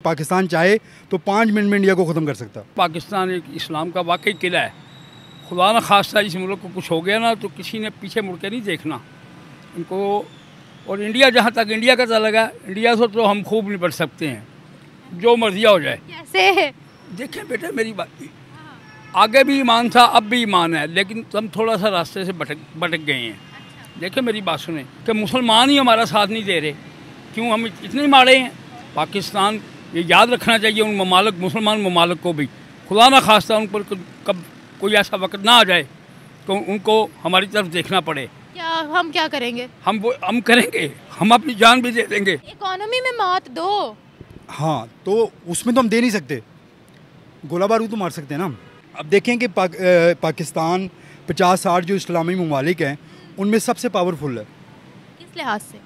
पाकिस्तान चाहे तो 5 मिनट में इंडिया को ख़त्म कर सकता। पाकिस्तान एक इस्लाम का वाकई किला है। खुदा न खास्ता इस मुल्क को कुछ हो गया ना तो किसी ने पीछे मुड़ के नहीं देखना इनको। और इंडिया जहाँ तक इंडिया का चला लगा, इंडिया से तो हम खूब निपट सकते हैं, जो मर्जी हो जाए। कैसे? देखें बेटे मेरी बात, आगे भी ईमान था अब भी ईमान है, लेकिन हम थोड़ा सा रास्ते से भटक गए हैं। देखें मेरी बात सुने कि मुसलमान ही हमारा साथ नहीं दे रहे, क्यों हम इतने माड़े हैं। पाकिस्तान ये याद रखना चाहिए उन ममालिक, मुसलमान ममालिक को भी, खुदा न खास्ता उन पर कब कोई ऐसा वक्त ना आ जाए तो उनको हमारी तरफ देखना पड़े। क्या हम क्या करेंगे? हम करेंगे, हम अपनी जान भी दे देंगे। इकोनॉमी में मौत दो। हाँ तो उसमें तो हम दे नहीं सकते, गोला बारूद तो मार सकते हैं ना। अब देखें कि पाकिस्तान 50-60 जो इस्लामी ममालिक हैं उनमें सबसे पावरफुल है। किस लिहाज से?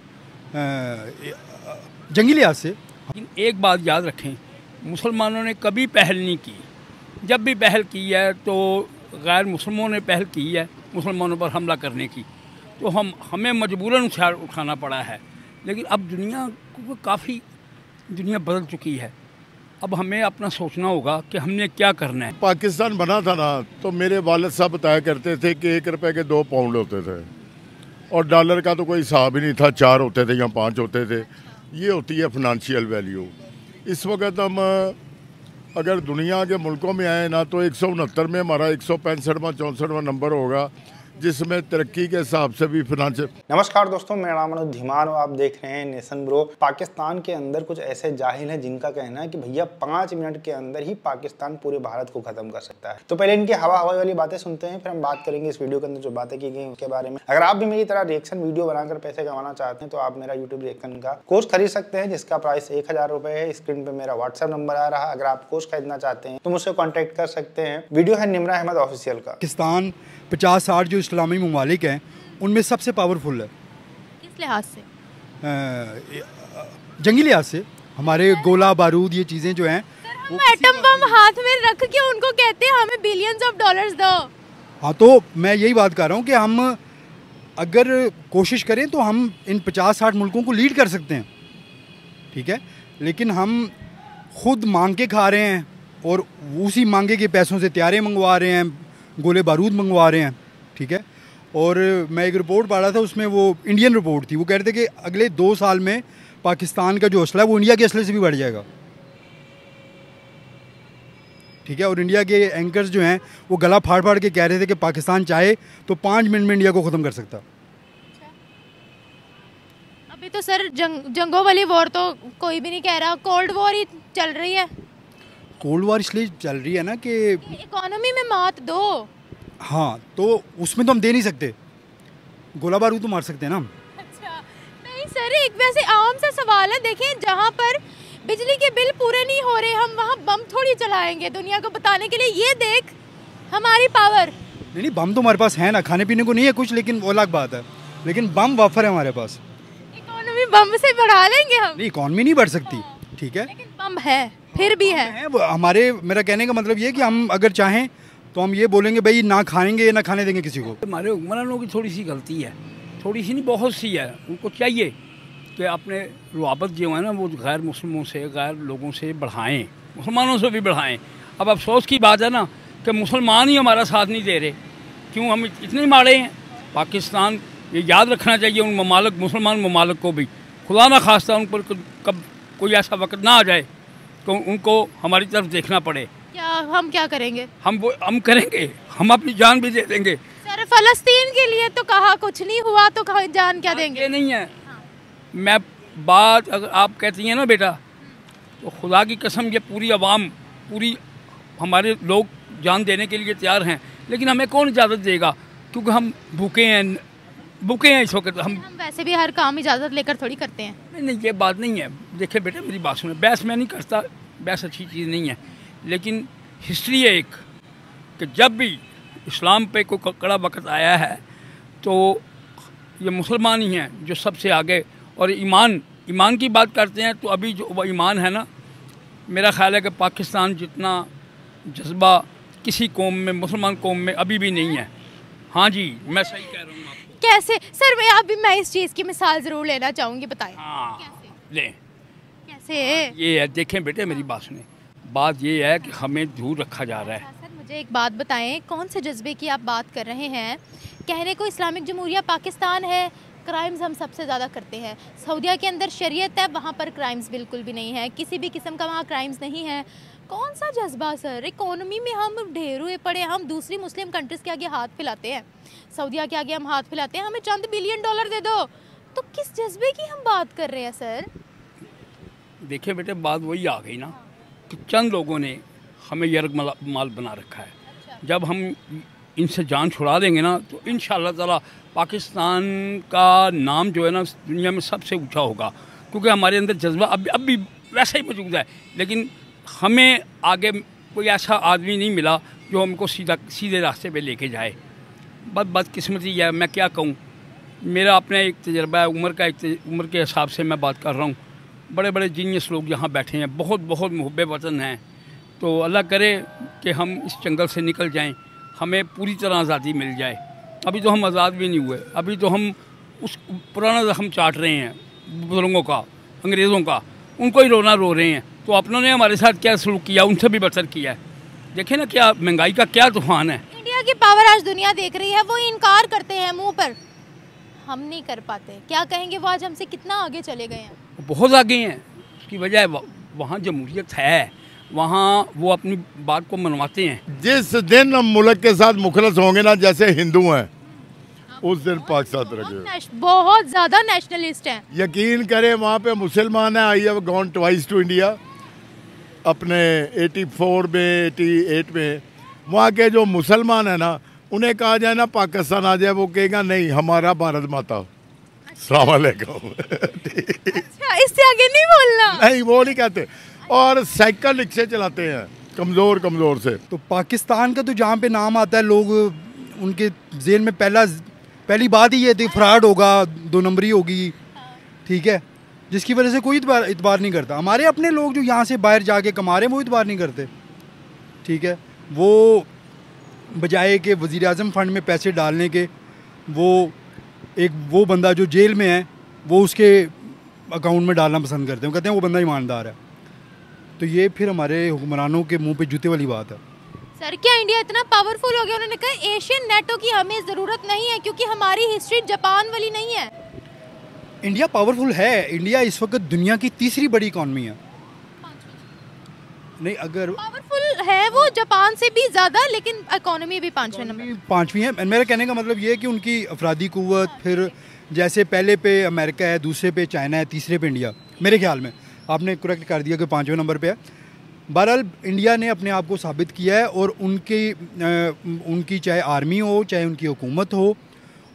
जंगी लिहाज से। लेकिन एक बात याद रखें, मुसलमानों ने कभी पहल नहीं की। जब भी पहल की है तो गैर मुसलमानों ने पहल की है मुसलमानों पर हमला करने की, तो हमें मजबूरन उठाना पड़ा है। लेकिन अब काफ़ी दुनिया बदल चुकी है। अब हमें अपना सोचना होगा कि हमने क्या करना है। पाकिस्तान बना था ना तो मेरे वालिद साहब बताया करते थे कि 1 रुपए के 2 पाउंड होते थे और डॉलर का तो कोई हिसाब ही नहीं था, 4 होते थे या 5 होते थे। ये होती है फाइनेंशियल वैल्यू। इस वक्त हम अगर दुनिया के मुल्कों में आए ना तो 169 में हमारा 165वां नंबर होगा, जिसमें तरक्की के हिसाब से भी फिनांशियल। नमस्कार दोस्तों, मेरा नाम मनोज धीमान और आप देख रहे हैं नेशन ब्रो। पाकिस्तान के अंदर कुछ ऐसे जाहिल हैं जिनका कहना है कि भैया 5 मिनट के अंदर ही पाकिस्तान पूरे भारत को खत्म कर सकता है। तो पहले इनकी हवाई वाली बातें सुनते हैं, फिर हम बात करेंगे इस वीडियो के अंदर जो बातें की गई उसके बारे में। अगर आप भी मेरी तरह रिएक्शन वीडियो बनाकर पैसे कमाना चाहते हैं तो आप मेरा यूट्यूब रिएक्शन का कोर्स खरीद सकते हैं, जिसका प्राइस 1000 रुपए है। स्क्रीन पर मेरा व्हाट्सएप नंबर आ रहा है। अगर आप कोर्स खरीदना चाहते हैं तो मुझसे कॉन्टेक्ट कर सकते हैं। वीडियो है निमरा अहमद ऑफिशियल का। पाकिस्तान 50-60 जो इस्लामी ममालिक हैं उनमें सबसे पावरफुल है। किस लिहाज से? जंगी लिहाज से। हमारे गोला बारूद ये चीज़ें जो हैं हम एटम बम हाथ में रख के उनको कहते हैं हमें बिलियंस ऑफ डॉलर्स दो। हाँ तो मैं यही बात कर रहा हूँ कि हम अगर कोशिश करें तो हम इन 50-60 मुल्कों को लीड कर सकते हैं, ठीक है। लेकिन हम खुद मांग के खा रहे हैं और उसी मांगे के पैसों से तैयारे मंगवा रहे हैं, गोले बारूद मंगवा रहे हैं, ठीक है। और मैं एक रिपोर्ट पढ़ रहा था, उसमें वो इंडियन रिपोर्ट थी, वो कह रहे थे कि अगले 2 साल में पाकिस्तान का जो असला है वो इंडिया के असले से भी बढ़ जाएगा, ठीक है। और इंडिया के एंकर्स जो हैं वो गला फाड़ फाड़ के कह रहे थे कि पाकिस्तान चाहे तो 5 मिनट में इंडिया को ख़त्म कर सकता। अभी तो सर जंगों वाली वॉर तो कोई भी नहीं कह रहा, कोल्ड वॉर ही चल रही है। कोल्ड वॉर इसलिए चल रही है ना कि इकोनॉमी में मौत दो। हाँ तो उसमें तो हम दे नहीं सकते, गोला बारूद तो मार सकते हैं ना। अच्छा नहीं सर, एक वैसे आम सा सवाल है। देखें, जहाँ पर बिजली के बिल पूरे नहीं हो रहे हम वहाँ बम थोड़ी चलाएंगे दुनिया को बताने के लिए, ये देख हमारी पावर। नहीं बम तो हमारे पास है ना, खाने पीने को नहीं है कुछ, लेकिन वो अलग बात है। लेकिन बम वाफर है हमारे पास। इकोनॉमी बम से बढ़ा लेंगे हम? नहीं, इकोनॉमी नहीं बढ़ सकती, ठीक है, लेकिन बम है, फिर भी है। हमारे, मेरा कहने का मतलब ये है कि हम अगर चाहें तो हम ये बोलेंगे भाई ना खाएंगे ना खाने देंगे किसी को। हमारे हुक्मरानों की थोड़ी सी गलती है, थोड़ी सी नहीं बहुत सी है। उनको चाहिए कि अपने रुआबत जो है ना वो गैर मुस्लिमों से, गैर लोगों से बढ़ाएं, मुसलमानों से भी बढ़ाएं। अब अफसोस की बात है ना कि मुसलमान ही हमारा साथ नहीं दे रहे, क्यों हम इतने माड़े हैं। पाकिस्तान ये याद रखना चाहिए उन ममालिक, मुसलमान ममालिक को भी, खुदा न खास्ता उन पर कब कोई ऐसा वक्त ना आ जाए तो उनको हमारी तरफ देखना पड़े। क्या हम क्या करेंगे? हम करेंगे, हम अपनी जान भी दे देंगे। सर फलस्तीन के लिए तो कहा, कुछ नहीं हुआ तो जान क्या देंगे? ये नहीं है। मैं बात अगर आप कहती हैं ना बेटा, तो खुदा की कसम ये पूरी आवाम, पूरी हमारे लोग जान देने के लिए तैयार हैं, लेकिन हमें कौन इजाज़त देगा, क्योंकि हम भूखे हैं इस वक्त। हम वैसे भी हर काम इजाज़त लेकर थोड़ी करते हैं। नहीं ये बात नहीं है। देखिए बेटे मेरी बात सुने, बहस मैं नहीं करता, बहस अच्छी चीज़ नहीं है, लेकिन हिस्ट्री है एक कि जब भी इस्लाम पे कोई कड़ा वक्त आया है तो ये मुसलमान ही हैं जो सबसे आगे। और ईमान की बात करते हैं तो अभी जो वो ईमान है ना, मेरा ख्याल है कि पाकिस्तान जितना जज्बा किसी कौम में, मुसलमान कौम में अभी भी नहीं है। हाँ जी, मैं सही कह रहा हूँ आपको। कैसे सर? मैं इस चीज़ की मिसाल ज़रूर लेना चाहूँगी, बताएं। हाँ कैसे? लें। कैसे? ये है, देखें बेटे मेरी बात सुने, बात ये है कि हमें दूर रखा जा रहा है। सर मुझे एक बात बताएं, कौन से जज्बे की आप बात कर रहे हैं? कहने को इस्लामिक जमहूरिया पाकिस्तान है, क्राइम्स हम सबसे ज़्यादा करते हैं। सऊदीया के अंदर शरीयत है, वहाँ पर क्राइम्स बिल्कुल भी नहीं है, किसी भी किस्म का वहाँ क्राइम्स नहीं है। कौन सा जज्बा सर? इकोनॉमी में हम ढेर हुए पड़े, हम दूसरी मुस्लिम कंट्रीज़ के आगे हाथ फैलाते हैं, सऊदीया के आगे हम हाथ फैलाते हैं, हमें चंद बिलियन डॉलर दे दो, तो किस जज्बे की हम बात कर रहे हैं सर? देखिए बेटे बात वही आ गई ना कि चंद लोगों ने हमें यर्ग माल बना रखा है। जब हम इनसे जान छुड़ा देंगे ना तो इंशाअल्लाह ताला पाकिस्तान का नाम जो है ना दुनिया में सबसे ऊंचा होगा, क्योंकि हमारे अंदर जज्बा अब भी वैसा ही मौजूद है। लेकिन हमें आगे कोई ऐसा आदमी नहीं मिला जो हमको सीधे रास्ते पे लेके जाए। बदकिस्मती है, मैं क्या कहूँ, मेरा अपना एक तजर्बा है, उम्र के हिसाब से मैं बात कर रहा हूँ। बड़े बड़े जीनियस लोग यहाँ बैठे हैं, बहुत बहुत मुहब्बे वतन हैं। तो अल्लाह करे कि हम इस जंगल से निकल जाएं, हमें पूरी तरह आज़ादी मिल जाए। अभी तो हम आज़ाद भी नहीं हुए, अभी तो हम उस पुराना ज़ख्म चाट रहे हैं बुजुर्गों का, अंग्रेज़ों का, उनको ही रोना रो रहे हैं। तो अपनों ने हमारे साथ क्या सलूक किया, उनसे भी बदतर किया है। देखें ना क्या महंगाई का क्या तूफान है। इंडिया की पावर आज दुनिया देख रही है, वो इनकार करते हैं मुंह पर, हम नहीं कर पाते। क्या कहेंगे, वो आज हमसे कितना आगे चले गए हैं? बहुत आगे हैं। उसकी वजह है वहाँ जमहूरियत है, वहाँ वो अपनी बात को मनवाते हैं। जिस दिन हम मुल्क के साथ मुखलस होंगे ना, जैसे हिंदू हैं, उस दिन पाकिस्तान रखे। बहुत ज़्यादा नेशनलिस्ट हैं। यकीन करें वहाँ पे मुसलमान है। I have gone twice to India, अपने 84 में 88 में। वहाँ के जो मुसलमान है ना, उन्हें कहा जाए ना पाकिस्तान आ जाए, वो कहेगा नहीं हमारा भारत माता। अस्सलाम वालेकुम। अच्छा, इससे आगे नहीं बोलना। नहीं, वो नहीं कहते। और साइकिल रिक्शे चलाते हैं कमज़ोर से। तो पाकिस्तान का तो जहाँ पे नाम आता है, लोग उनके जेल में पहली बात ही ये थी फ्रॉड होगा, 2 नंबरी होगी, ठीक है, जिसकी वजह से कोई इतबार नहीं करता। हमारे अपने लोग जो यहाँ से बाहर जाके कमा रहे हैं वो इतबार नहीं करते, ठीक है। वो बजाय के वज़ीर आज़म फ़ंड में पैसे डालने के, वो बंदा जो जेल में है वो उसके अकाउंट में डालना पसंद करते हैं। वो कहते हैं वो बंदा ईमानदार है। तो ये फिर हमारे हुक्मरानों के मुंह पे जूते वाली बात है। सर क्या इंडिया इतना पावरफुल हो गया? उन्होंने कहा एशियन नेटो की हमें ज़रूरत नहीं है क्योंकि हमारी हिस्ट्री जापान वाली नहीं है। इंडिया पावरफुल है। इंडिया इस वक्त दुनिया की 3री बड़ी इकॉनमी है। नहीं, अगर पावरफुल है वो जापान से भी ज़्यादा, लेकिन इकोनॉमी भी 5वें नंबर 5वीं है। मेरा कहने का मतलब ये है कि उनकी अफरादी कुव्वत, फिर जैसे पहले पे अमेरिका है, दूसरे पे चाइना है, तीसरे पे इंडिया। मेरे ख्याल में आपने करेक्ट कर दिया कि 5वें नंबर पे है। बहरहाल इंडिया ने अपने आप को साबित किया है, और उनकी चाहे आर्मी हो, चाहे उनकी हुकूमत हो,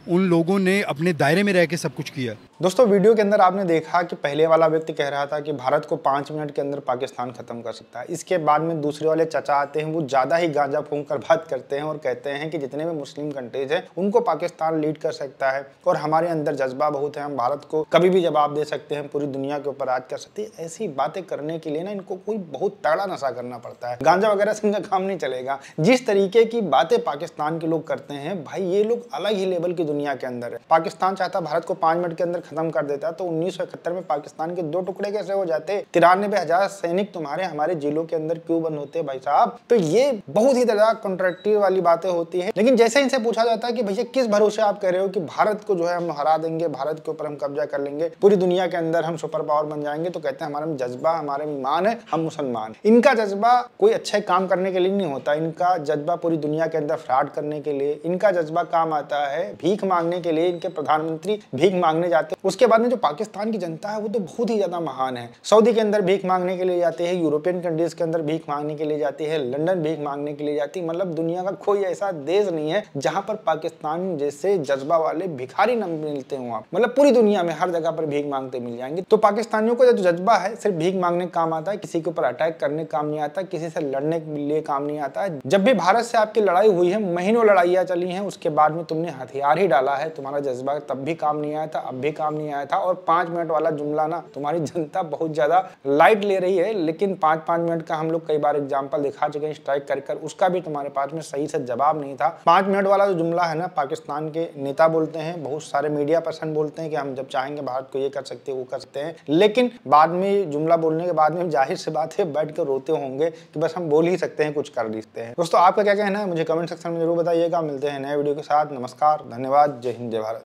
उन लोगों ने अपने दायरे में रह के सब कुछ किया। दोस्तों वीडियो के अंदर आपने देखा कि पहले वाला व्यक्ति कह रहा था कि भारत को 5 मिनट के अंदर पाकिस्तान खत्म कर सकता है। इसके बाद में दूसरे वाले चाचा आते हैं, वो ज़्यादा ही गांजा फूंक कर बात करते हैं और कहते हैं कि जितने भी मुस्लिम कंट्रीज हैं उनको पाकिस्तान लीड कर सकता है, और हमारे अंदर जज्बा बहुत है, हम भारत को कभी भी जवाब दे सकते हैं, पूरी दुनिया के ऊपर राज कर सकते हैं। ऐसी बातें करने के लिए ना इनको कोई बहुत तगड़ा नशा करना पड़ता है। गांजा वगैरह से इनका काम नहीं चलेगा। जिस तरीके की बातें पाकिस्तान के लोग करते हैं, भाई ये लोग अलग ही लेवल की दुनिया के अंदर है। पाकिस्तान चाहता भारत को 5 मिनट के अंदर खत्म कर देता, तो 1971 में पाकिस्तान के 2 टुकड़े कैसे हो जाते? 93,000 सैनिक तुम्हारे हमारे जिलों के अंदर क्यों बंद होते भाई साहब? तो ये बहुत ही ज्यादा कॉन्ट्रैक्टिव वाली बातें होती है। लेकिन जैसे इनसे पूछा जाता है कि भैया किस भरोसे आप कह रहे हो कि भारत को जो है हम हरा देंगे, भारत के ऊपर हम कब्जा कर लेंगे, पूरी दुनिया के अंदर हम सुपर पावर बन जाएंगे, तो कहते हैं हमारा जज्बा, हमारे ईमान है, हम मुसलमान। इनका जज्बा कोई अच्छे काम करने के लिए नहीं होता, इनका जज्बा पूरी दुनिया के अंदर फ्रॉड करने के लिए, इनका जज्बा काम आता है भीख मांगने के लिए। इनके प्रधानमंत्री भीख मांगने जाते हैं, उसके बाद में जो पाकिस्तान की जनता है वो तो बहुत ही ज्यादा महान है। सऊदी के अंदर भीख मांगने के लिए जाते हैं, यूरोपियन कंट्रीज के अंदर भीख मांगने के लिए जाती है, लंदन भीख मांगने के लिए जाती है। मतलब दुनिया का कोई ऐसा देश नहीं है जहां पर पाकिस्तान जैसे जज्बा वाले भिखारी न मिलते हो आप। मतलब पूरी दुनिया में हर जगह पर भीख मांगते मिल जाएंगे। तो पाकिस्तानियों को जो जज्बा है सिर्फ भीख मांगने का काम आता है, किसी के ऊपर अटैक करने का काम नहीं आता, किसी से लड़ने के लिए काम नहीं आता है। जब भी भारत से आपकी लड़ाई हुई है, महीनों लड़ाइयां चली हैं, उसके बाद में तुमने हथियार ही डाला है, तुम्हारा जज्बा तब भी काम नहीं आया था, अब भी काम काम नहीं आया था। और 5 मिनट वाला जुमला ना तुम्हारी जनता बहुत ज्यादा लाइट ले रही है, लेकिन 5-5 मिनट का हम लोग कई बार एग्जाम्पल दिखा चुके हैं स्ट्राइक कर उसका भी तुम्हारे पास में सही से जवाब नहीं था। 5 मिनट वाला जो जुमला है ना, पाकिस्तान के नेता बोलते हैं, बहुत सारे मीडिया पर्सन बोलते हैं कि हम जब चाहेंगे भारत को ये कर सकते हैं वो कर सकते हैं, लेकिन बाद में जुमला बोलने के बाद में जाहिर सी बात है बैठ कर रोते होंगे कि बस हम बोल ही सकते हैं, कुछ कर नहीं सकते हैं। दोस्तों आपका क्या कहना है मुझे कमेंट सेक्शन में जरूर बताइएगा। मिलते हैं नए वीडियो के साथ। नमस्कार, धन्यवाद, जय हिंद, जय भारत।